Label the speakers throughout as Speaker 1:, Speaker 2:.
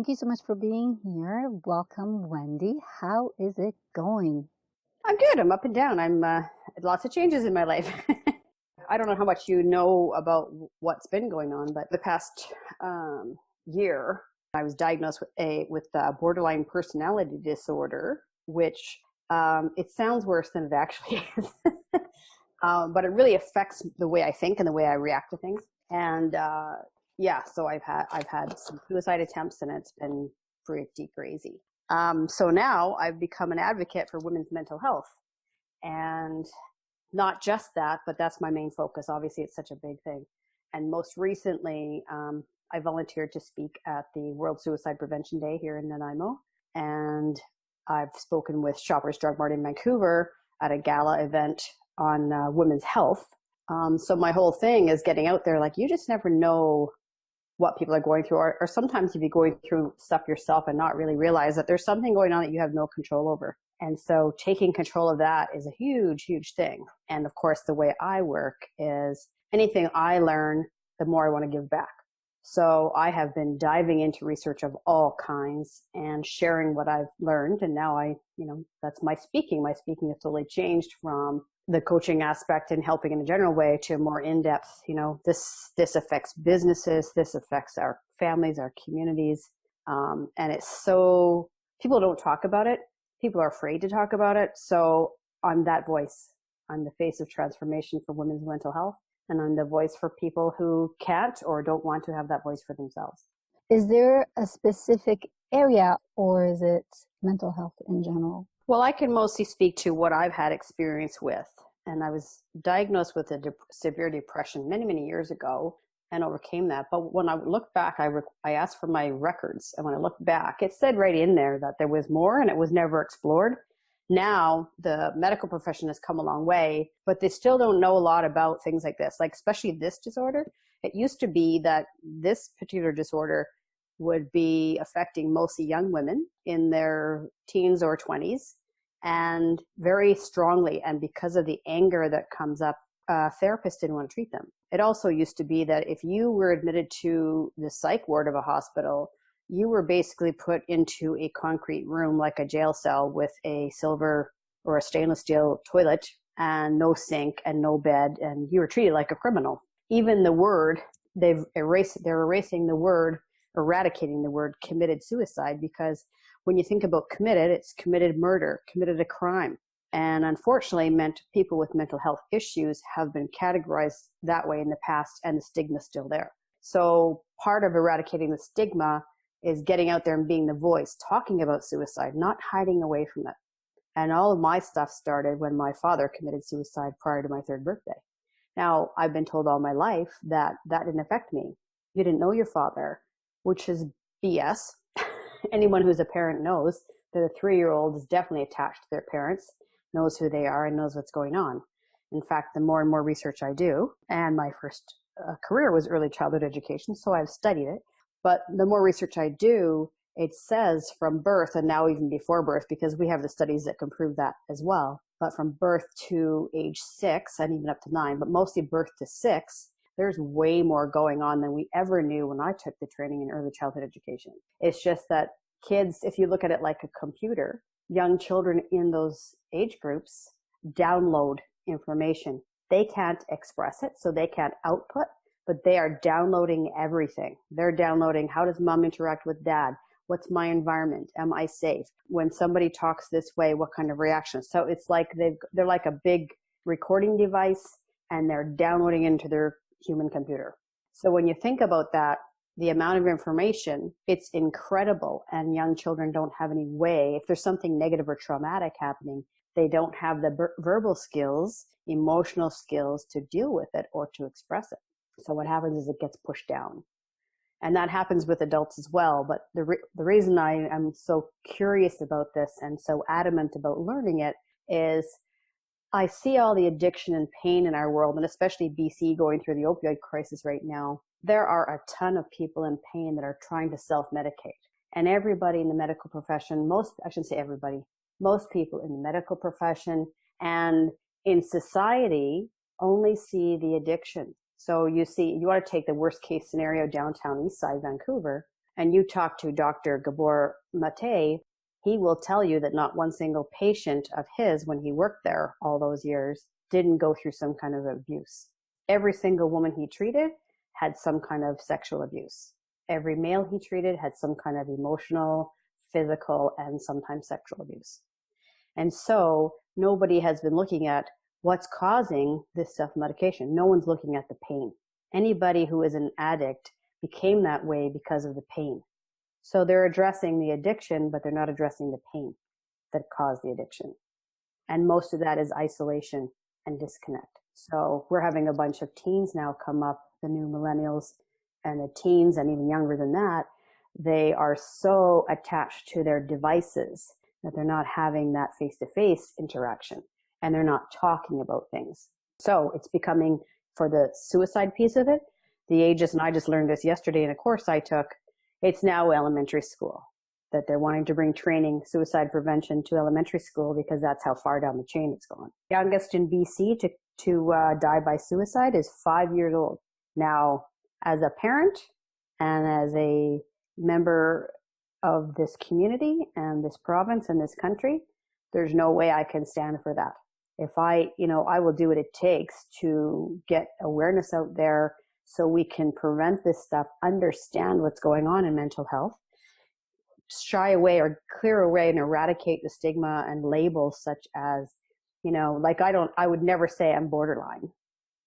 Speaker 1: Thank you so much for being here. Welcome, Wendy. How is it going?
Speaker 2: I'm good. I'm up and down. Lots of changes in my life. I don't know how much you know about what's been going on, but the past year, I was diagnosed with borderline personality disorder, which it sounds worse than it actually is. But it really affects the way I think and the way I react to things. And so I've had some suicide attempts, and it's been pretty crazy. So now I've become an advocate for women's mental health. And not just that, but that's my main focus. Obviously, it's such a big thing. And most recently, I volunteered to speak at the World Suicide Prevention Day here in Nanaimo. And I've spoken with Shoppers Drug Mart in Vancouver at a gala event on women's health. So my whole thing is getting out there. Like, you just never know what people are going through, or sometimes you be going through stuff yourself and not really realize that there's something going on that you have no control over. And so taking control of that is a huge, huge thing. And of course, the way I work is anything I learn, the more I want to give back. So I have been diving into research of all kinds and sharing what I've learned. And now that's my speaking. My speaking has totally changed from the coaching aspect and helping in a general way to more in-depth. This affects businesses, this affects our families, our communities. And it's so, people don't talk about it. People are afraid to talk about it. So I'm that voice. I'm the face of transformation for women's mental health. And I'm the voice for people who can't or don't want to have that voice for themselves.
Speaker 1: Is there a specific area, or is it mental health in general?
Speaker 2: Well, I can mostly speak to what I've had experience with. And I was diagnosed with a severe depression many, many years ago and overcame that. But when I look back, I asked for my records. And when I look back, it said right in there that there was more and it was never explored. Now, the medical profession has come a long way, but they still don't know a lot about things like this, like especially this disorder. It used to be that this particular disorder would be affecting mostly young women in their teens or 20s, and very strongly. And because of the anger that comes up, therapists didn't want to treat them. It also used to be that if you were admitted to the psych ward of a hospital, you were basically put into a concrete room like a jail cell with a silver or a stainless steel toilet and no sink and no bed, and you were treated like a criminal. Even the word, they're erasing the word, eradicating the word committed suicide, because when you think about committed, it's committed murder, committed a crime. And unfortunately, people with mental health issues have been categorized that way in the past, and the stigma is still there. So part of eradicating the stigma is getting out there and being the voice, talking about suicide, not hiding away from it. And all of my stuff started when my father committed suicide prior to my 3rd birthday. Now, I've been told all my life that didn't affect me. You didn't know your father, which is BS. Anyone who's a parent knows that a 3-year-old is definitely attached to their parents, knows who they are, and knows what's going on. In fact, the more and more research I do, and my first career was early childhood education, so I've studied it. But the more research I do, it says from birth, and now even before birth, because we have the studies that can prove that as well, but from birth to age 6 and even up to 9, but mostly birth to 6, there's way more going on than we ever knew when I took the training in early childhood education. It's just that kids, if you look at it like a computer, young children in those age groups download information. They can't express it, so they can't output, but they are downloading everything. They're downloading, how does mom interact with dad? What's my environment? Am I safe? When somebody talks this way, what kind of reaction? So it's like they're like a big recording device, and they're downloading into their human computer. So when you think about that, the amount of information, it's incredible. And young children don't have any way, if there's something negative or traumatic happening, they don't have the verbal skills, emotional skills to deal with it or to express it. So what happens is it gets pushed down. And that happens with adults as well. But the reason I am so curious about this and so adamant about learning it is I see all the addiction and pain in our world, and especially BC going through the opioid crisis right now. There are a ton of people in pain that are trying to self-medicate. And everybody in the medical profession, I shouldn't say everybody, most people in the medical profession and in society only see the addiction. So you want to take the worst case scenario, downtown Eastside Vancouver. and you talk to Dr. Gabor Mate, he will tell you that not one single patient of his, when he worked there all those years, didn't go through some kind of abuse. Every single woman he treated had some kind of sexual abuse. Every male he treated had some kind of emotional, physical, and sometimes sexual abuse. And so nobody has been looking at what's causing this self-medication. No one's looking at the pain. Anybody who is an addict became that way because of the pain. So they're addressing the addiction, but they're not addressing the pain that caused the addiction. And most of that is isolation and disconnect. So we're having a bunch of teens now come up, the new millennials and the teens, and even younger than that. They are so attached to their devices that they're not having that face-to-face interaction, and they're not talking about things. So it's becoming, for the suicide piece of it, the ages, and I just learned this yesterday in a course I took, it's now elementary school, that they're wanting to bring training, suicide prevention to elementary school because that's how far down the chain it's going. Youngest in BC to die by suicide is 5 years old. Now, as a parent and as a member of this community and this province and this country, there's no way I can stand for that. If I will do what it takes to get awareness out there so we can prevent this stuff, understand what's going on in mental health, shy away or clear away and eradicate the stigma and labels such as, I would never say I'm borderline.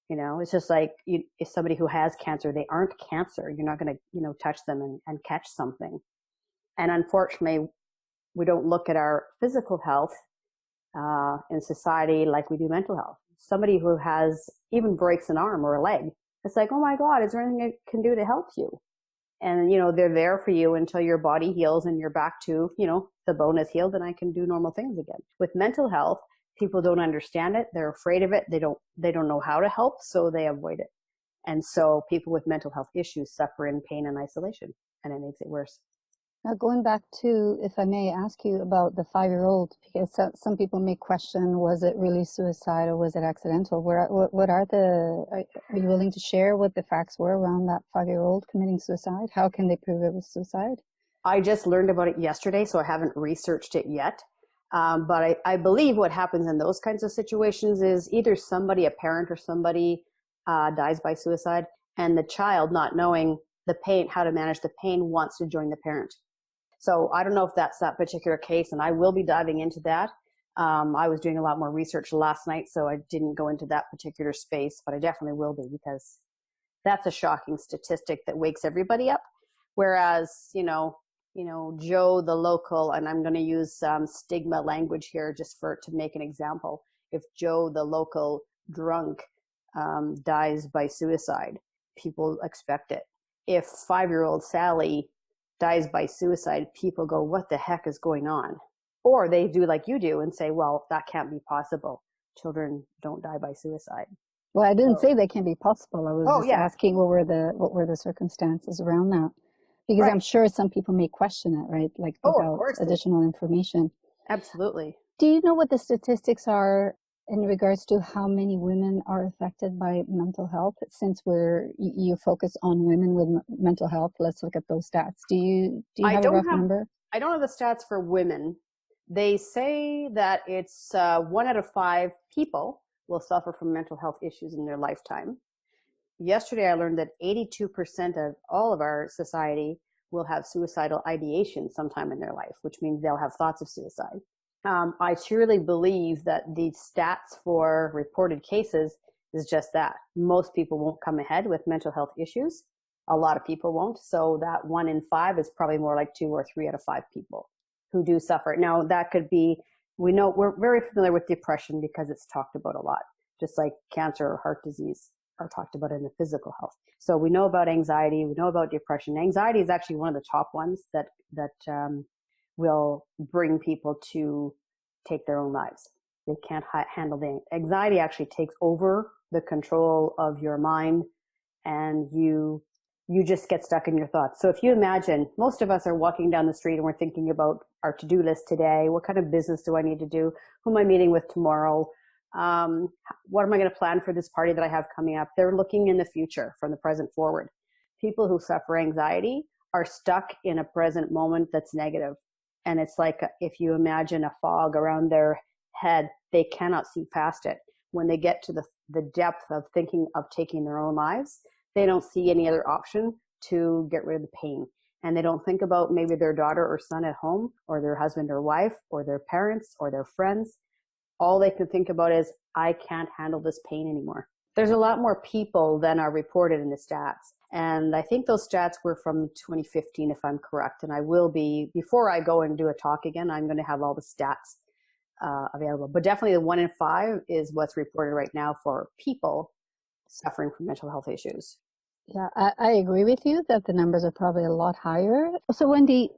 Speaker 2: It's just like if somebody who has cancer, they aren't cancer. You're not going to, touch them and catch something. And unfortunately, we don't look at our physical health in society like we do mental health. Somebody who has even breaks an arm or a leg, it's like, oh my God, is there anything I can do to help you? And, they're there for you until your body heals and you're back to, the bone is healed and I can do normal things again. With mental health, people don't understand it. They're afraid of it. They don't know how to help, so they avoid it. And so people with mental health issues suffer in pain and isolation, and it makes it worse.
Speaker 1: Now, going back to, if I may ask you about the 5-year-old, because some people may question, was it really suicide or was it accidental? Are you willing to share what the facts were around that 5-year-old committing suicide? How can they prove it was suicide?
Speaker 2: I just learned about it yesterday, so I haven't researched it yet. But I believe what happens in those kinds of situations is either somebody, a parent or somebody, dies by suicide, and the child, not knowing the pain, how to manage the pain, wants to join the parent. So I don't know if that's that particular case, and I will be diving into that. I was doing a lot more research last night, so I didn't go into that particular space, but I definitely will be, because that's a shocking statistic that wakes everybody up. Whereas, Joe, the local, and I'm going to use stigma language here just to make an example. If Joe, the local drunk, dies by suicide, people expect it. If 5-year-old Sally dies by suicide, people go, what the heck is going on? Or they do like you do and say, well, that can't be possible. Children don't die by suicide.
Speaker 1: Well, I didn't say that can be possible. I was asking what were the circumstances around that. Because right. I'm sure some people may question it, right? Like without additional information.
Speaker 2: Absolutely.
Speaker 1: Do you know what the statistics are in regards to how many women are affected by mental health? Since you focus on women with mental health, let's look at those stats. Do you have a rough number?
Speaker 2: I don't have the stats for women. They say that it's 1 out of 5 people will suffer from mental health issues in their lifetime. Yesterday, I learned that 82% of all of our society will have suicidal ideation sometime in their life, which means they'll have thoughts of suicide. I truly believe that the stats for reported cases is just that. Most people won't come ahead with mental health issues. A lot of people won't. So that 1 in 5 is probably more like 2 or 3 out of 5 people who do suffer. Now, that could be, we're very familiar with depression because it's talked about a lot, just like cancer or heart disease are talked about in the physical health. So we know about anxiety, we know about depression. Anxiety is actually one of the top ones that will bring people to take their own lives. They can't handle the anxiety. Actually takes over the control of your mind, and you just get stuck in your thoughts. So if you imagine, most of us are walking down the street and we're thinking about our to-do list today. What kind of business do I need to do? Who am I meeting with tomorrow? What am I going to plan for this party that I have coming up? They're looking in the future from the present forward. People who suffer anxiety are stuck in a present moment that's negative. And it's like if you imagine a fog around their head, they cannot see past it. When they get to the depth of thinking of taking their own lives, they don't see any other option to get rid of the pain. And they don't think about maybe their daughter or son at home, or their husband or wife, or their parents, or their friends. All they can think about is, I can't handle this pain anymore. There's a lot more people than are reported in the stats. And I think those stats were from 2015, if I'm correct. And I will be, before I go and do a talk again, I'm going to have all the stats available. But definitely the 1 in 5 is what's reported right now for people suffering from mental health issues.
Speaker 1: Yeah, I agree with you that the numbers are probably a lot higher. So Wendy,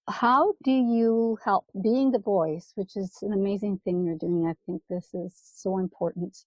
Speaker 1: how do you help being the voice, which is an amazing thing you're doing? I think this is so important,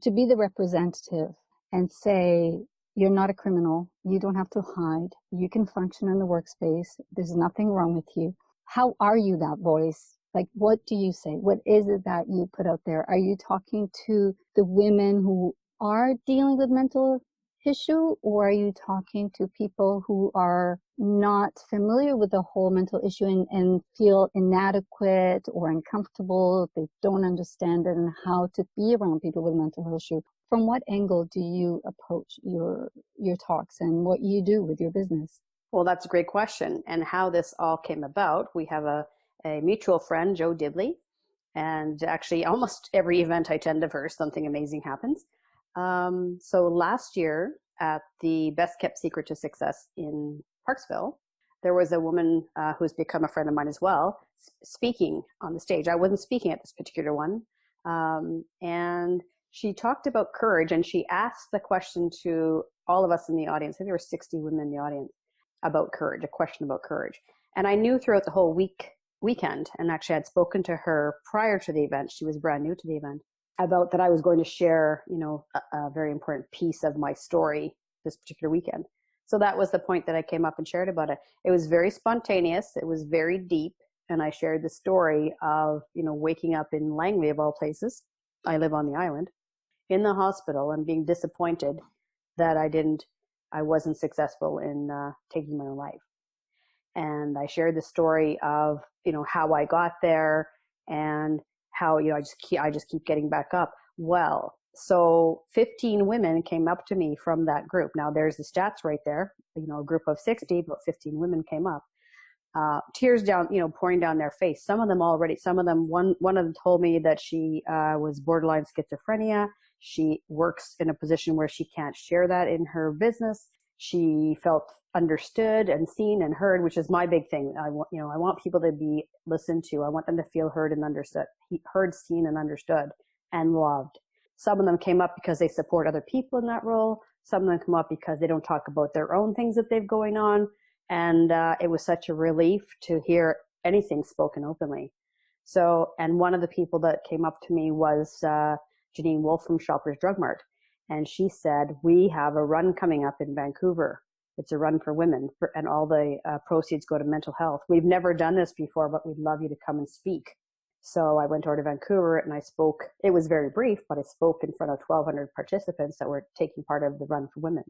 Speaker 1: to be the representative and say, you're not a criminal. You don't have to hide. You can function in the workspace. There's nothing wrong with you. How are you that voice? Like, what do you say? What is it that you put out there? Are you talking to the women who are dealing with mental issue, or are you talking to people who are not familiar with the whole mental issue and feel inadequate or uncomfortable? They don't understand it and how to be around people with mental health issue. From what angle do you approach your talks and what you do with your business?
Speaker 2: Well, that's a great question. And how this all came about, we have a mutual friend, Joe Dibley, and actually almost every event I attend of hers, something amazing happens. So last year at the Best Kept Secret to Success in Parksville, there was a woman who's become a friend of mine as well, speaking on the stage. I wasn't speaking at this particular one. And she talked about courage, and she asked the question to all of us in the audience. I think there were 60 women in the audience about courage, a question about courage. And I knew throughout the whole weekend, and actually I'd spoken to her prior to the event. She was brand new to the event, about that I was going to share, a very important piece of my story this particular weekend. So that was the point that I came up and shared about it. It was very spontaneous. It was very deep. And I shared the story of, waking up in Langley of all places. I live on the island, in the hospital, and being disappointed that I wasn't successful in taking my own life. And I shared the story of, how I got there and how, I just keep getting back up. Well, so 15 women came up to me from that group. Now there's the stats right there, a group of 60, but 15 women came up, tears down, pouring down their face. Some of them, one of them told me that she was borderline schizophrenia. She works in a position where she can't share that in her business. She felt understood and seen and heard, which is my big thing. I want people to be listened to. I want them to feel heard and understood, seen and understood and loved. Some of them came up because they support other people in that role. Some of them come up because they don't talk about their own things that they've going on. And it was such a relief to hear anything spoken openly. So, and one of the people that came up to me was Janine Wolf from Shoppers Drug Mart. And she said, we have a run coming up in Vancouver. It's a run for women, and all the proceeds go to mental health. We've never done this before, but we'd love you to come and speak. So I went over to Vancouver and I spoke. It was very brief, but I spoke in front of 1,200 participants that were taking part of the Run for Women.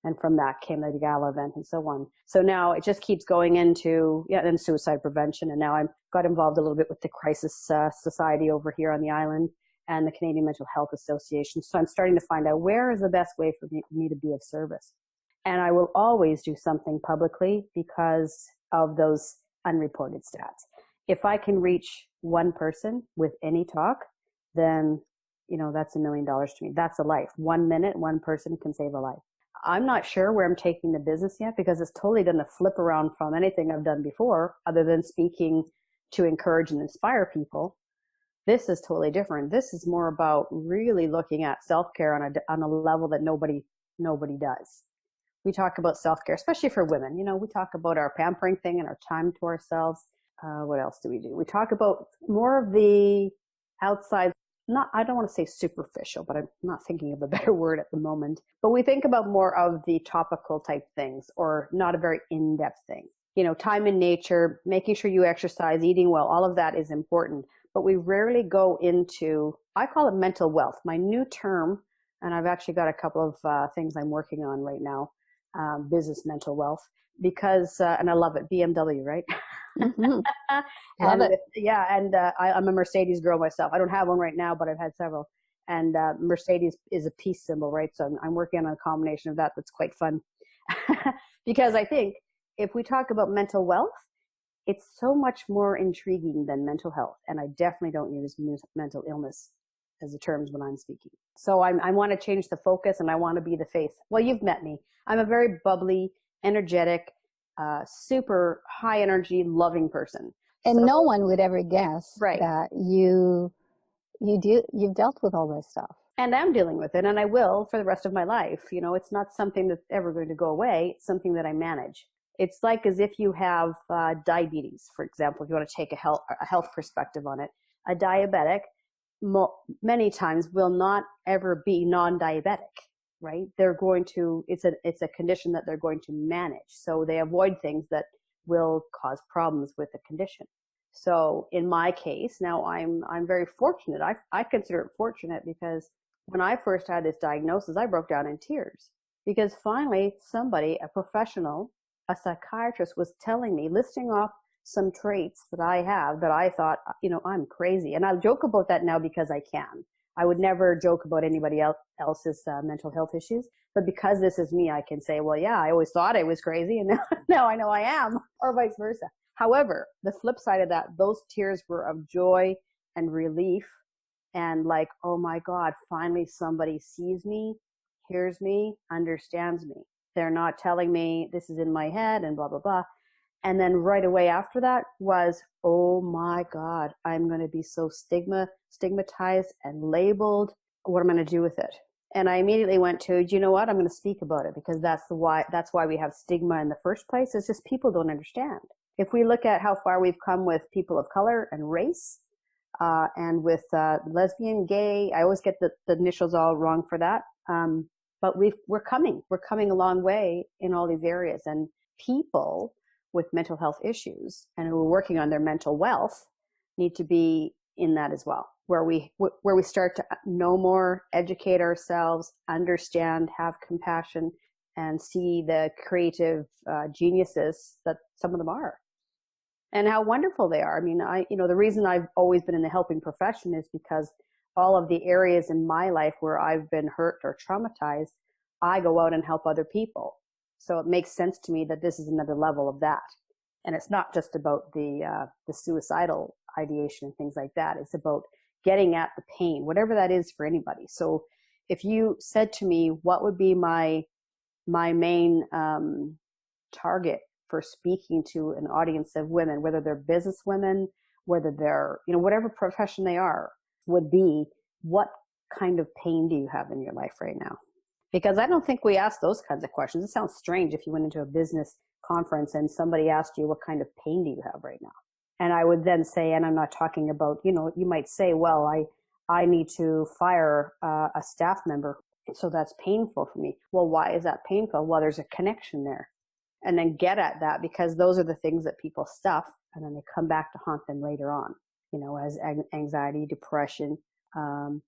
Speaker 2: And from that came the gala event and so on. So now it just keeps going into, and suicide prevention. And now I got involved a little bit with the Crisis Society over here on the island and the Canadian Mental Health Association. So I'm starting to find out where is the best way for me to be of service. And I will always do something publicly because of those unreported stats. If I can reach one person with any talk, then, that's $1 million to me. That's a life. 1 minute, one person can save a life. I'm not sure where I'm taking the business yet because it's totally done a flip around from anything I've done before other than speaking to encourage and inspire people. This is totally different. This is more about really looking at self-care on a level that nobody does. We talk about self-care, especially for women. We talk about our pampering thing and our time to ourselves. What else do? We talk about more of the outside, I don't want to say superficial, but I'm not thinking of a better word at the moment. But we think about more of the topical type things or not a very in-depth thing. Time in nature, making sure you exercise, eating well, all of that is important. But we rarely go into, I call it mental wealth, my new term, and I've actually got a couple of things I'm working on right now business mental wealth, because, and I love it, BMW, right?
Speaker 1: Mm-hmm. Love
Speaker 2: And
Speaker 1: it.
Speaker 2: I'm a Mercedes girl myself. I don't have one right now, but I've had several. And Mercedes is a peace symbol, right? So I'm working on a combination of that. That's quite fun. Because I think if we talk about mental wealth, it's so much more intriguing than mental health. And I definitely don't use mental illness as the terms when I'm speaking. So I want to change the focus, and I want to be the face. Well, you've met me. I'm a very bubbly, energetic, super high energy, loving person.
Speaker 1: And
Speaker 2: So,
Speaker 1: no one would ever guess
Speaker 2: right.
Speaker 1: that you've dealt with all this stuff.
Speaker 2: And I'm dealing with it, and I will for the rest of my life. You know, it's not something that's ever going to go away. It's something that I manage. It's like as if you have diabetes, for example, if you want to take a health perspective on it. A diabetic many times will not ever be non-diabetic, right? It's a condition that they're going to manage. So they avoid things that will cause problems with the condition. So in my case, now I'm very fortunate. I consider it fortunate because when I first had this diagnosis, I broke down in tears because finally somebody, a professional, a psychiatrist, was telling me, listing off some traits that I have that I thought, I'm crazy. And I joke about that now because I can. I would never joke about anybody else's mental health issues. But because this is me, I can say, well, yeah, I always thought I was crazy. And now I know I am, or vice versa. However, the flip side of that, those tears were of joy and relief and like, oh my God, finally somebody sees me, hears me, understands me. They're not telling me this is in my head and blah, blah, blah. And then right away after that was, oh my God, I'm going to be so stigmatized and labeled. What am I going to do with it? And I immediately went to, do you know what? I'm going to speak about it because that's why we have stigma in the first place. It's just people don't understand. If we look at how far we've come with people of color and race, and with lesbian, gay, I always get the initials all wrong for that. But we're coming a long way in all these areas, and people with mental health issues and who are working on their mental wealth need to be in that as well, where we start to know more, educate ourselves, understand, have compassion, and see the creative geniuses that some of them are. And how wonderful they are. I mean, the reason I've always been in the helping profession is because all of the areas in my life where I've been hurt or traumatized, I go out and help other people. So it makes sense to me that this is another level of that. And it's not just about the suicidal ideation and things like that. It's about getting at the pain, whatever that is for anybody. So if you said to me, what would be my main target for speaking to an audience of women, whether they're business women, whether they're, whatever profession they are, would be, what kind of pain do you have in your life right now? Because I don't think we ask those kinds of questions. It sounds strange if you went into a business conference and somebody asked you, what kind of pain do you have right now? And I would then say, and I'm not talking about, you might say, well, I need to fire a staff member. So that's painful for me. Well, why is that painful? Well, there's a connection there. And then get at that, because those are the things that people stuff and then they come back to haunt them later on, as anxiety, depression,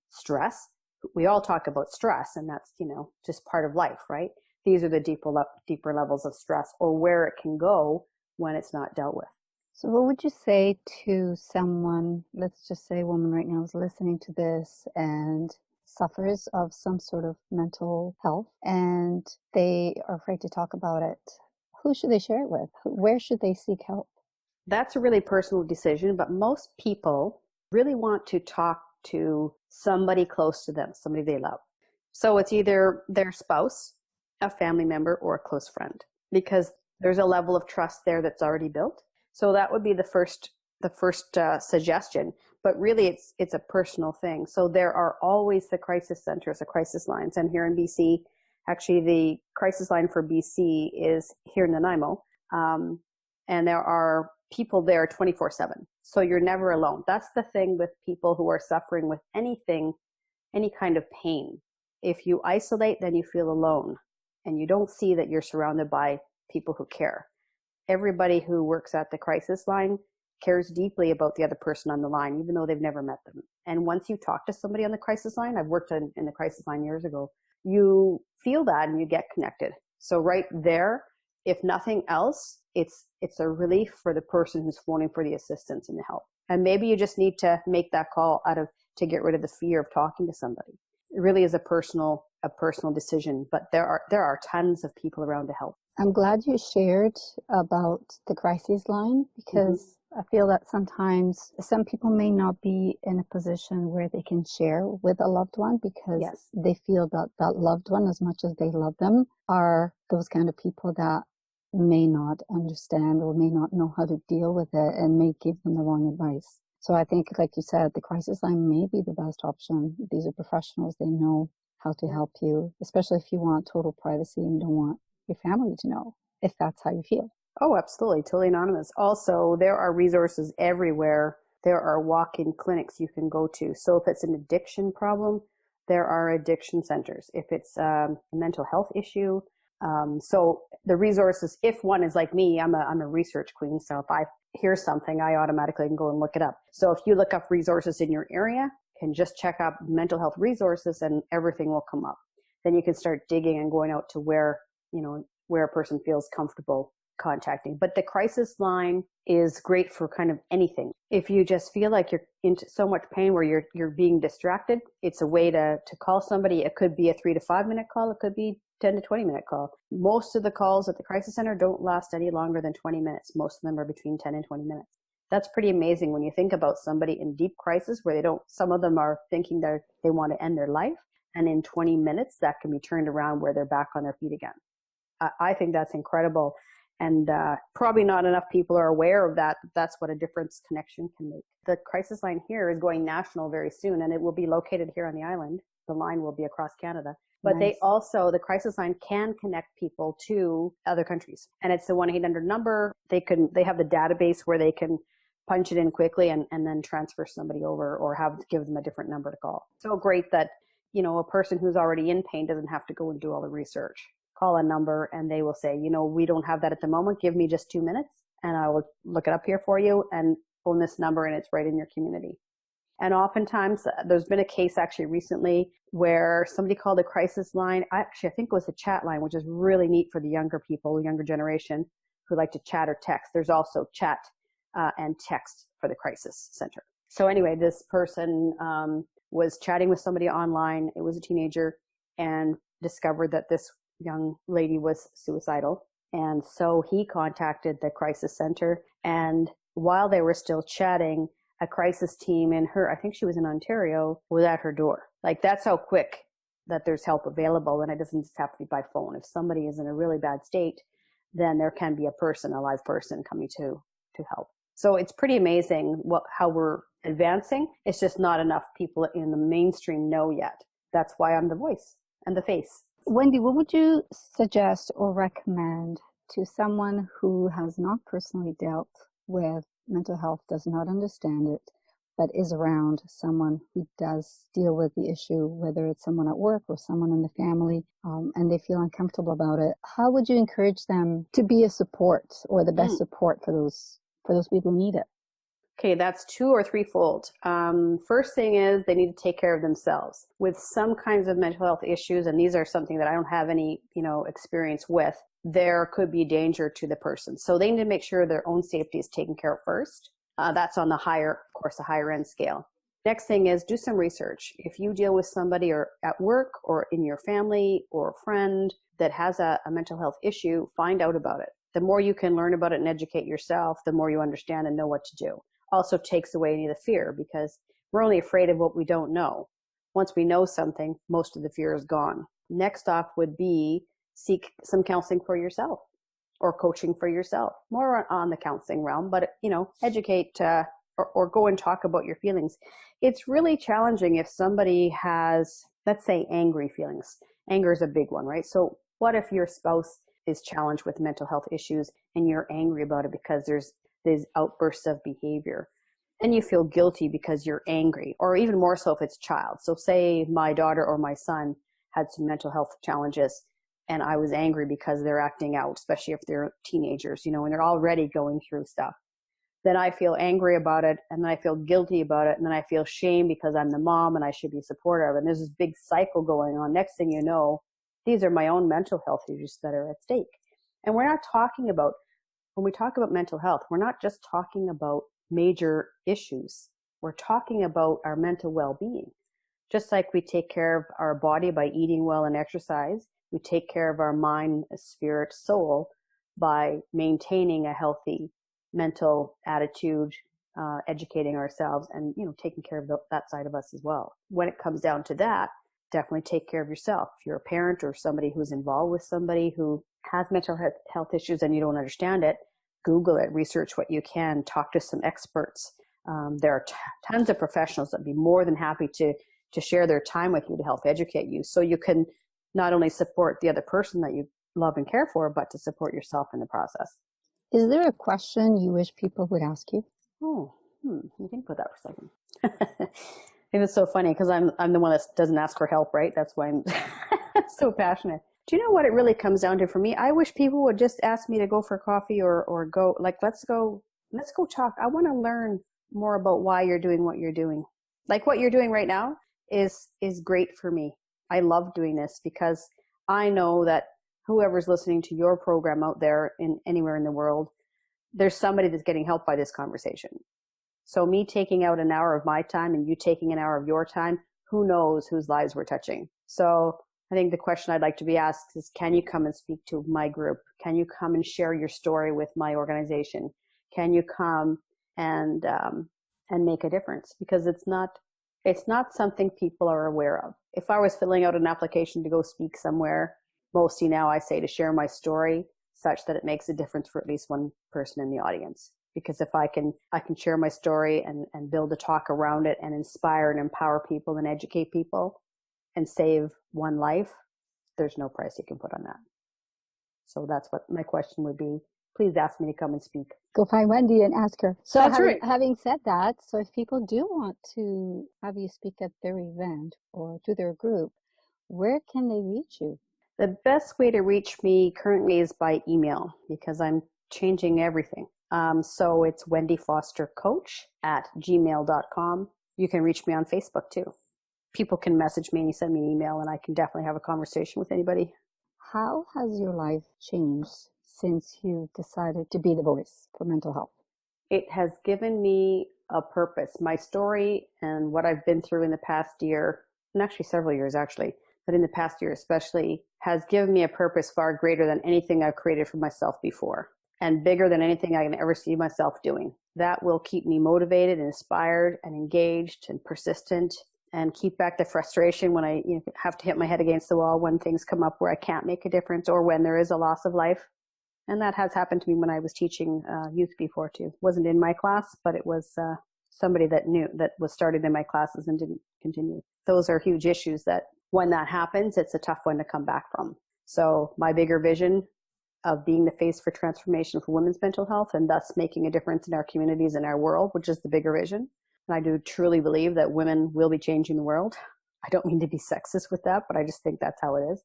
Speaker 2: stress. We all talk about stress, and that's, just part of life, right? These are the deeper levels of stress, or where it can go when it's not dealt with.
Speaker 1: So what would you say to someone, let's just say a woman right now is listening to this and suffers of some sort of mental health and they are afraid to talk about it? Who should they share it with? Where should they seek help?
Speaker 2: That's a really personal decision, but most people really want to talk to somebody close to them, somebody they love. So it's either their spouse, a family member, or a close friend, because there's a level of trust there that's already built. So that would be the first suggestion. But really, it's a personal thing. So there are always the crisis centers, the crisis lines, and here in BC. Actually, the crisis line for BC is here in Nanaimo, and there are people there 24/7. So you're never alone. That's the thing with people who are suffering with anything, any kind of pain. If you isolate, then you feel alone, and you don't see that you're surrounded by people who care. Everybody who works at the crisis line cares deeply about the other person on the line, even though they've never met them. And once you talk to somebody on the crisis line, I've worked in the crisis line years ago, you feel that and you get connected. So right there, if nothing else, it's a relief for the person who's phoning for the assistance and the help. And maybe you just need to make that call to get rid of the fear of talking to somebody. It really is a personal decision, but there are tons of people around to help.
Speaker 1: I'm glad you shared about the crisis line, because I feel that sometimes some people may not be in a position where they can share with a loved one, because they feel that that loved one, as much as they love them, are those kind of people that may not understand or may not know how to deal with it and may give them the wrong advice. So I think, like you said, the crisis line may be the best option. These are professionals. They know how to help you, especially if you want total privacy and don't want your family to know, if that's how you feel.
Speaker 2: Oh, absolutely. Totally anonymous. Also, there are resources everywhere. There are walk-in clinics you can go to. So if it's an addiction problem, there are addiction centers. If it's a mental health issue, so the resources, if one is like me, I'm a research queen. So if I hear something, I automatically can go and look it up. So if you look up resources in your area, can just check up mental health resources and everything will come up. Then you can start digging and going out to where a person feels comfortable contacting. But the crisis line is great for kind of anything. If you just feel like you're into so much pain where you're being distracted, it's a way to call somebody. It could be a 3 to 5 minute call. It could be 10 to 20 minute call. Most of the calls at the crisis center don't last any longer than 20 minutes. Most of them are between 10 and 20 minutes. That's pretty amazing when you think about somebody in deep crisis where some of them are thinking that they want to end their life. And in 20 minutes, that can be turned around where they're back on their feet again. I think that's incredible. And probably not enough people are aware of that. That's what a difference connection can make. The crisis line here is going national very soon, and it will be located here on the island. The line will be across Canada. But nice. The crisis line can connect people to other countries. And it's the 1-800 number. They have the database where they can punch it in quickly and then transfer somebody over or give them a different number to call. So great that, a person who's already in pain doesn't have to go and do all the research. Call a number and they will say, we don't have that at the moment. Give me just 2 minutes and I will look it up here for you and phone this number and it's right in your community. And oftentimes there's been a case actually recently where somebody called a crisis line. I think it was a chat line, which is really neat for the younger people, younger generation who like to chat or text. There's also chat and text for the crisis center. So anyway, this person was chatting with somebody online. It was a teenager and discovered that this young lady was suicidal. And so he contacted the crisis center. And while they were still chatting, a crisis team I think she was in Ontario, was at her door. Like, that's how quick that there's help available. And it doesn't just have to be by phone. If somebody is in a really bad state, then there can be a live person coming to help. So it's pretty amazing how we're advancing. It's just not enough people in the mainstream know yet. That's why I'm the voice and the face.
Speaker 1: Wendy, what would you suggest or recommend to someone who has not personally dealt with mental health, does not understand it, but is around someone who does deal with the issue, whether it's someone at work or someone in the family, and they feel uncomfortable about it? How would you encourage them to be a support or the best support for those people who need it?
Speaker 2: Okay, that's 2 or 3-fold. First thing is they need to take care of themselves. With some kinds of mental health issues, and these are something that I don't have any, experience with, there could be danger to the person. So they need to make sure their own safety is taken care of first. That's on the higher end scale. Next thing is do some research. If you deal with somebody or at work or in your family or a friend that has a mental health issue, find out about it. The more you can learn about it and educate yourself, the more you understand and know what to do. Also takes away any of the fear because we're only afraid of what we don't know. Once we know something, most of the fear is gone. Next off would be seek some counseling for yourself or coaching for yourself, more on the counseling realm, but educate or go and talk about your feelings. It's really challenging if somebody has, let's say, angry feelings. Anger is a big one, right? So what if your spouse is challenged with mental health issues and you're angry about it because there's these outbursts of behavior and you feel guilty because you're angry, or even more so if it's child. So say my daughter or my son had some mental health challenges and I was angry because they're acting out, especially if they're teenagers, and they're already going through stuff. Then I feel angry about it and then I feel guilty about it and then I feel shame because I'm the mom and I should be supportive. And there's this big cycle going on. Next thing you know, These are my own mental health issues that are at stake. And we're not talking about, when we talk about mental health, we're not just talking about major issues. We're talking about our mental well-being. Just like we take care of our body by eating well and exercise, we take care of our mind, spirit, soul by maintaining a healthy mental attitude, educating ourselves, and taking care of that side of us as well. When it comes down to that, definitely take care of yourself. If you're a parent or somebody who's involved with somebody who has mental health issues and you don't understand it, Google it, research what you can, talk to some experts. There are tons of professionals that would be more than happy to share their time with you to help educate you, so you can not only support the other person that you love and care for, but to support yourself in the process.
Speaker 1: Is there a question you wish people would ask you?
Speaker 2: Oh, let me think about that for a second. It was so funny because I'm the one that doesn't ask for help, right? That's why I'm so passionate. Do you know what it really comes down to for me? I wish people would just ask me to go for coffee or go, like, let's go talk. I want to learn more about why you're doing what you're doing. Like what you're doing right now is great for me. I love doing this because I know that whoever's listening to your program out there in anywhere in the world, there's somebody that's getting help by this conversation. So me taking out an hour of my time and you taking an hour of your time, who knows whose lives we're touching. So I think the question I'd like to be asked is, can you come and speak to my group? Can you come and share your story with my organization? Can you come and make a difference? Because it's not something people are aware of. If I was filling out an application to go speak somewhere, mostly now I say to share my story such that it makes a difference for at least one person in the audience. Because if I can share my story and build a talk around it and inspire and empower people and educate people and save one life, there's no price you can put on that. So that's what my question would be. Please ask me to come and speak.
Speaker 1: Go find Wendy and ask her. So
Speaker 2: That's right.
Speaker 1: Having said that, so if people do want to have you speak at their event or to their group, where can they reach you?
Speaker 2: The best way to reach me currently is by email, because I'm changing everything. So it's wendyfostercoach@gmail.com. You can reach me on Facebook too. People can message me and send me an email, and I can definitely have a conversation with anybody.
Speaker 1: How has your life changed since you decided to be the voice for mental health?
Speaker 2: It has given me a purpose. My story and what I've been through in the past year, and actually several years actually, but in the past year especially, has given me a purpose far greater than anything I've created for myself before, and bigger than anything I can ever see myself doing. That will keep me motivated and inspired and engaged and persistent, and keep back the frustration when I have to hit my head against the wall when things come up where I can't make a difference or when there is a loss of life. And that has happened to me when I was teaching youth before too. It wasn't in my class, but it was somebody that was started in my classes and didn't continue. Those are huge issues that when that happens, it's a tough one to come back from. So my bigger vision of being the face for transformation for women's mental health, and thus making a difference in our communities and our world, which is the bigger vision. And I do truly believe that women will be changing the world. I don't mean to be sexist with that, but I just think that's how it is.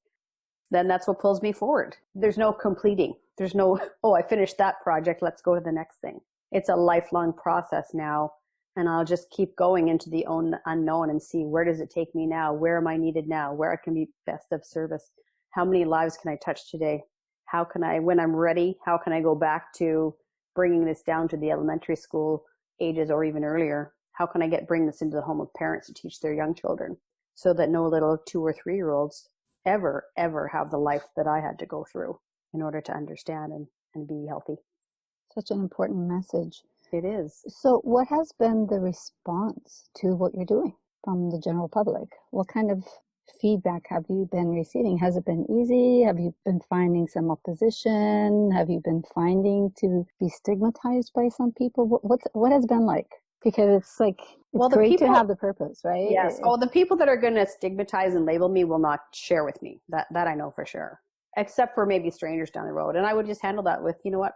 Speaker 2: Then that's what pulls me forward. There's no completing. There's no, I finished that project, let's go to the next thing. It's a lifelong process now, and I'll just keep going into the unknown and see, where does it take me now? Where am I needed now? Where I can be best of service? How many lives can I touch today? How can I, when I'm ready, how can I go back to bringing this down to the elementary school ages or even earlier? How can I bring this into the home of parents to teach their young children, so that no little 2 or 3-year-olds ever have the life that I had to go through in order to understand and be healthy.
Speaker 1: Such an important message.
Speaker 2: It is.
Speaker 1: So what has been the response to what you're doing from the general public? What kind of feedback have you been receiving? Has it been easy? Have you been finding some opposition? Have you been finding to be stigmatized by some people? What has been like? Because it's like, it's great to have the purpose, right?
Speaker 2: Yes. The people that are going to stigmatize and label me will not share with me. That I know for sure. Except for maybe strangers down the road. And I would just handle that with, you know what,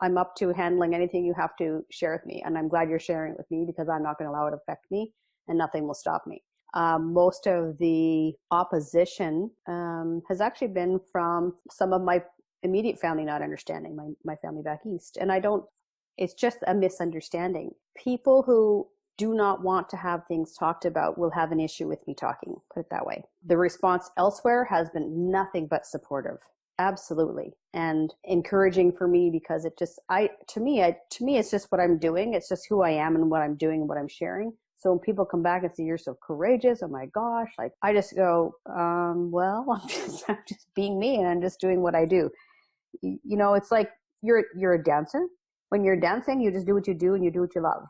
Speaker 2: I'm up to handling anything you have to share with me. And I'm glad you're sharing it with me, because I'm not going to allow it to affect me, and nothing will stop me. Most of the opposition has actually been from some of my immediate family not understanding, my family back east. And it's just a misunderstanding. People who do not want to have things talked about will have an issue with me talking, put it that way. The response elsewhere has been nothing but supportive. Absolutely. And encouraging for me, because it just, to me, it's just what I'm doing. It's just who I am and what I'm doing and what I'm sharing. So when people come back and say, you're so courageous, oh my gosh, like I just go, well, I'm just being me and I'm just doing what I do. You know, it's like you're a dancer. When you're dancing, you just do what you do and you do what you love.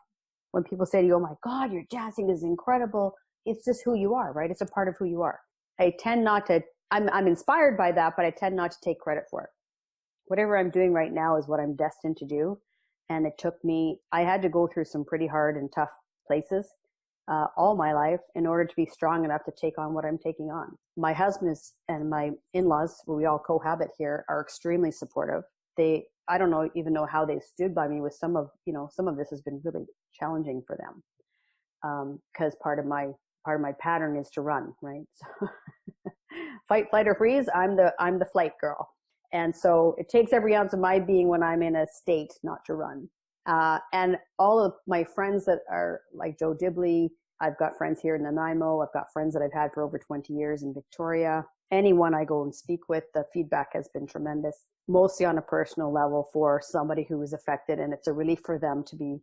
Speaker 2: When people say to you, oh my God, your dancing is incredible, it's just who you are, right? It's a part of who you are. I tend not to, I'm inspired by that, but I tend not to take credit for it. Whatever I'm doing right now is what I'm destined to do. And it took me, I had to go through some pretty hard and tough places all my life in order to be strong enough to take on what I'm taking on. My husband and my in-laws, we all cohabit here, are extremely supportive. I don't even know how they stood by me with some of this has been really challenging for them. Cause part of my pattern is to run, right? So fight, flight, or freeze. I'm the flight girl. And so it takes every ounce of my being when I'm in a state not to run. And all of my friends that are like Joe Dibley, I've got friends here in Nanaimo. I've got friends that I've had for over 20 years in Victoria. Anyone I go and speak with, the feedback has been tremendous, mostly on a personal level for somebody who is affected. And it's a relief for them to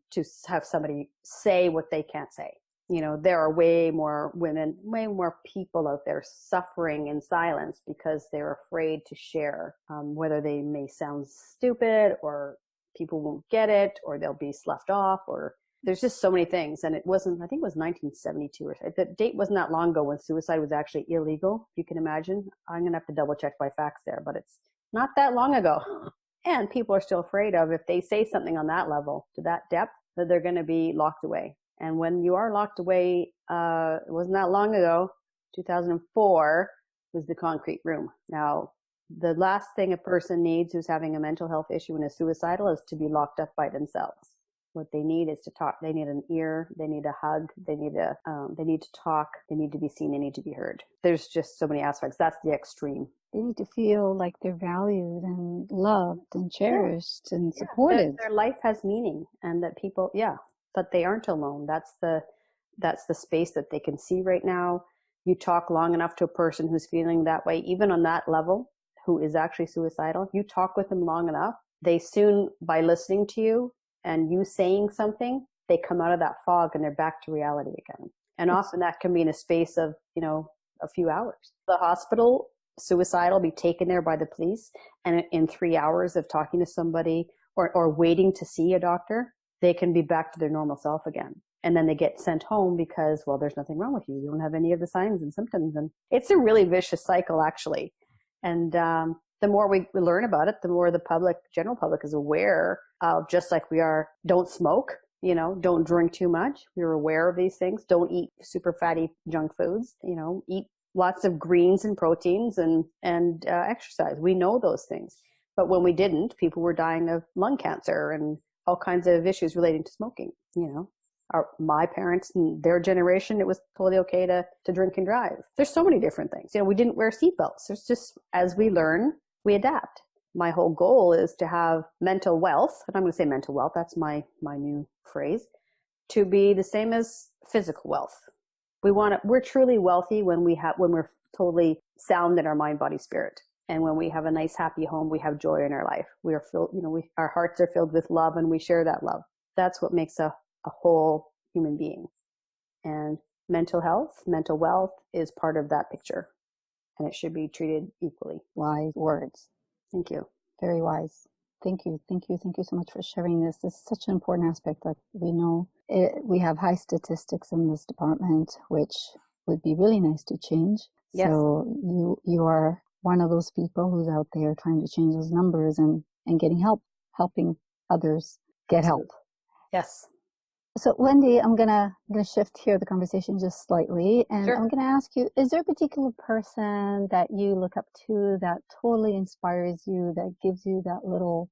Speaker 2: have somebody say what they can't say. You know, there are way more women, way more people out there suffering in silence because they're afraid to share, whether they may sound stupid or people won't get it or they'll be sloughed off, or there's just so many things. And I think it was 1972 or the date wasn't that long ago when suicide was actually illegal. If you can imagine, I'm going to have to double check my facts there, but it's not that long ago. And people are still afraid of, if they say something on that level to that depth, that they're going to be locked away. And when you are locked away, it wasn't that long ago, 2004 was the concrete room. Now, the last thing a person needs who's having a mental health issue and is suicidal is to be locked up by themselves. What they need is to talk. They need an ear. They need a hug. They need to talk. They need to be seen. They need to be heard. There's just so many aspects. That's the extreme.
Speaker 1: They need to feel like they're valued and loved and cherished and supported.
Speaker 2: Their life has meaning, and that people, that they aren't alone. That's the space that they can see right now. You talk long enough to a person who's feeling that way, even on that level, who is actually suicidal. You talk with them long enough, they soon, by listening to you and you saying something, they come out of that fog and they're back to reality again. And often that can be in a space of, a few hours. The hospital, suicidal, be taken there by the police, and in 3 hours of talking to somebody or waiting to see a doctor, they can be back to their normal self again. And then they get sent home because, well, there's nothing wrong with you. You don't have any of the signs and symptoms. And it's a really vicious cycle, actually. And the more we learn about it, the more the general public is aware of, just like we are, don't smoke, don't drink too much. We're aware of these things. Don't eat super fatty junk foods, eat lots of greens and proteins and exercise. We know those things. But when we didn't, people were dying of lung cancer and all kinds of issues relating to smoking. My parents and their generation, it was totally okay to drink and drive. There's so many different things. We didn't wear seatbelts. There's just, as we learn, we adapt. My whole goal is to have mental wealth, and I'm going to say mental wealth, that's my new phrase, to be the same as physical wealth. We're truly wealthy when we're totally sound in our mind, body, spirit. And when we have a nice, happy home, we have joy in our life. We are filled, our hearts are filled with love, and we share that love. That's what makes a whole human being. And mental health, mental wealth is part of that picture, and it should be treated equally.
Speaker 1: Wise words.
Speaker 2: Thank you.
Speaker 1: Very wise. Thank you. Thank you. Thank you so much for sharing this. This is such an important aspect. Like we know we have high statistics in this department, which would be really nice to change.
Speaker 2: Yes.
Speaker 1: So you are one of those people who's out there trying to change those numbers and getting help, helping others get help.
Speaker 2: Yes.
Speaker 1: So Wendy, I'm gonna shift here the conversation just slightly, and
Speaker 2: Sure.
Speaker 1: I'm gonna ask you: is there a particular person that you look up to that totally inspires you, that gives you that little,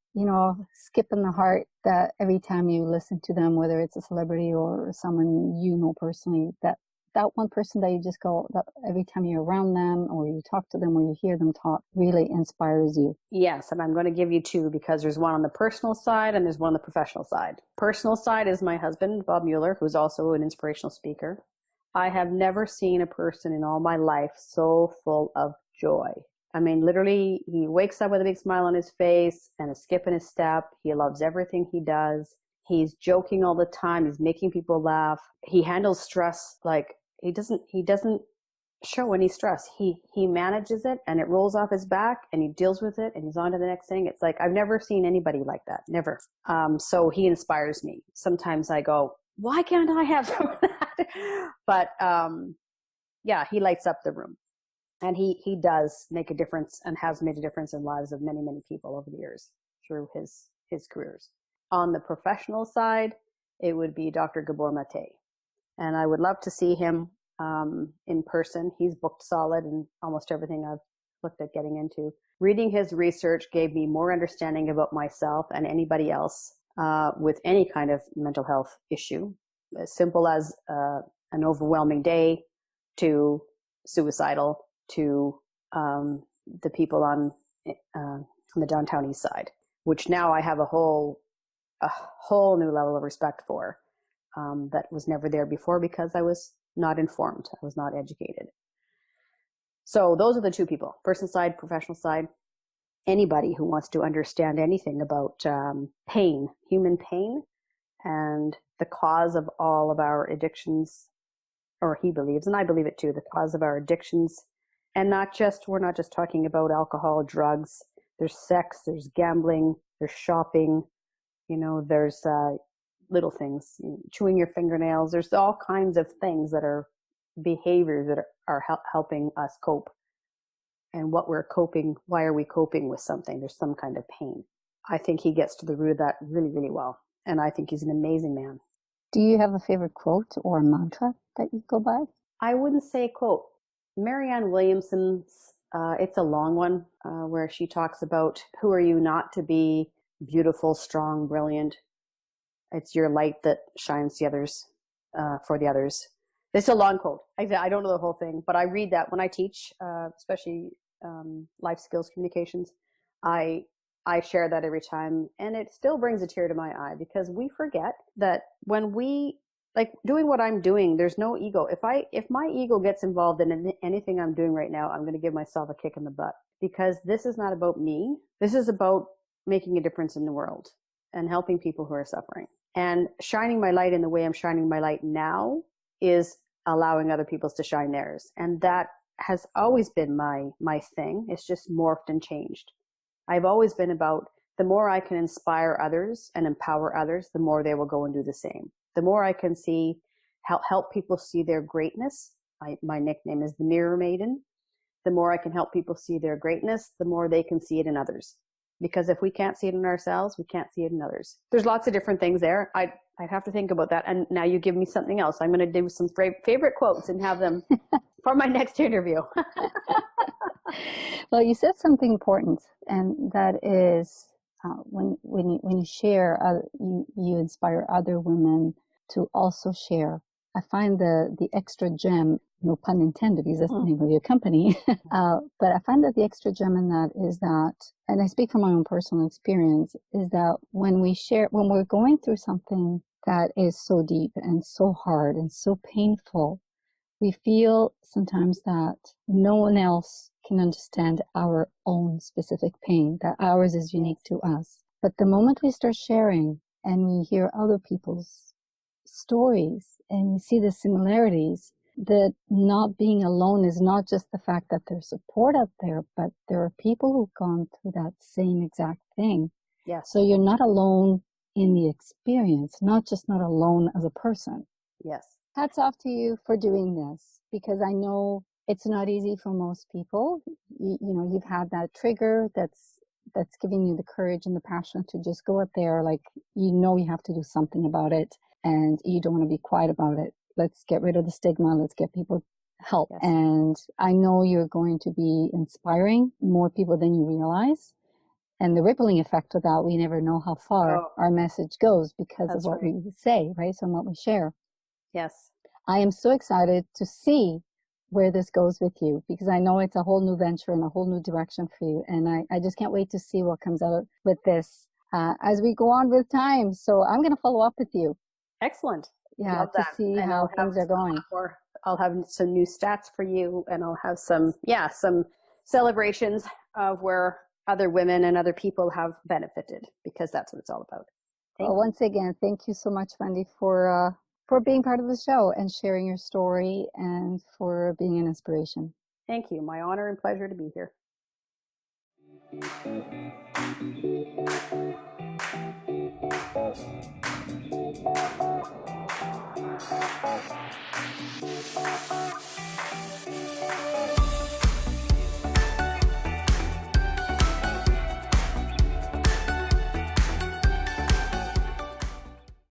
Speaker 1: skip in the heart that every time you listen to them, whether it's a celebrity or someone you know personally, that that one person that you just go, that every time you're around them or you talk to them or you hear them talk really inspires you?
Speaker 2: Yes, and I'm going to give you two because there's one on the personal side and there's one on the professional side. Personal side is my husband, Bob Mueller, who's also an inspirational speaker. I have never seen a person in all my life so full of joy. I mean, literally, he wakes up with a big smile on his face and a skip in his step. He loves everything he does. He's joking all the time. He's making people laugh. He handles stress like he doesn't show any stress. He manages it and it rolls off his back and he deals with it and he's on to the next thing. It's like I've never seen anybody like that. Never. So he inspires me. Sometimes I go, why can't I have some of that? But yeah, he lights up the room. And he does make a difference and has made a difference in lives of many, many people over the years through his careers. On the professional side, it would be Dr. Gabor Mate. And I would love to see him in person. He's booked solid in almost everything I've looked at getting into. Reading his research gave me more understanding about myself and anybody else with any kind of mental health issue, as simple as an overwhelming day to suicidal to the people on the downtown east side, which now I have a whole new level of respect for that was never there before because I was not informed. I was not educated. So those are the two people, personal side, professional side. Anybody who wants to understand anything about pain, human pain, and the cause of all of our addictions, or he believes, and I believe it too, the cause of our addictions. And we're not just talking about alcohol, drugs. There's sex, there's gambling, there's shopping, there's little things, chewing your fingernails. There's all kinds of things that are behaviors that are helping us cope. And what we're coping, why are we coping with something? There's some kind of pain. I think he gets to the root of that really, really well. And I think he's an amazing man.
Speaker 1: Do you have a favorite quote or a mantra that you go by?
Speaker 2: I wouldn't say quote. Marianne Williamson's, it's a long one, where she talks about who are you not to be beautiful, strong, brilliant. It's your light that shines the others, for the others. It's a long quote. I don't know the whole thing, but I read that when I teach, especially life skills communications. I share that every time, and it still brings a tear to my eye because we forget that when we like doing what I'm doing, there's no ego. If my ego gets involved in anything I'm doing right now, I'm going to give myself a kick in the butt because this is not about me. This is about making a difference in the world and helping people who are suffering. And shining my light in the way I'm shining my light now is allowing other people to shine theirs. And that has always been my thing. It's just morphed and changed. I've always been about the more I can inspire others and empower others, the more they will go and do the same. The more I can help people see their greatness. My nickname is the Mirror Maiden. The more I can help people see their greatness, the more they can see it in others. Because if we can't see it in ourselves, we can't see it in others. There's lots of different things there. I'd have to think about that. And now you give me something else. I'm going to do some favorite quotes and have them for my next interview.
Speaker 1: Well, you said something important, and that is when you share, you inspire other women to also share. I find the extra gem, no pun intended, because that's the name of your company. But I find that the extra gem in that is that, and I speak from my own personal experience, is that when we're going through something that is so deep and so hard and so painful, we feel sometimes that no one else can understand our own specific pain, that ours is unique to us. But the moment we start sharing and we hear other people's stories and we see the similarities, that not being alone is not just the fact that there's support out there, but there are people who've gone through that same exact thing.
Speaker 2: Yes.
Speaker 1: So you're not alone in the experience, not alone as a person.
Speaker 2: Yes.
Speaker 1: Hats off to you for doing this, because I know it's not easy for most people. You've had that trigger that's giving you the courage and the passion to just go out there, like, you have to do something about it and you don't want to be quiet about it. Let's get rid of the stigma. Let's get people help. Yes. And I know you're going to be inspiring more people than you realize. And the rippling effect of that, we never know how far our message goes because of what we say, right? So what we share.
Speaker 2: Yes.
Speaker 1: I am so excited to see where this goes with you, because I know it's a whole new venture and a whole new direction for you. And I just can't wait to see what comes out with this as we go on with time. So I'm going to follow up with you.
Speaker 2: Excellent.
Speaker 1: Yeah,
Speaker 2: Love
Speaker 1: to
Speaker 2: that.
Speaker 1: see
Speaker 2: And
Speaker 1: how things are going.
Speaker 2: I'll have some new stats for you, and I'll have some celebrations of where other women and other people have benefited, because that's what it's all about.
Speaker 1: Well, once again, thank you so much, Wendy, for being part of the show and sharing your story, and for being an inspiration.
Speaker 2: Thank you. My honor and pleasure to be here.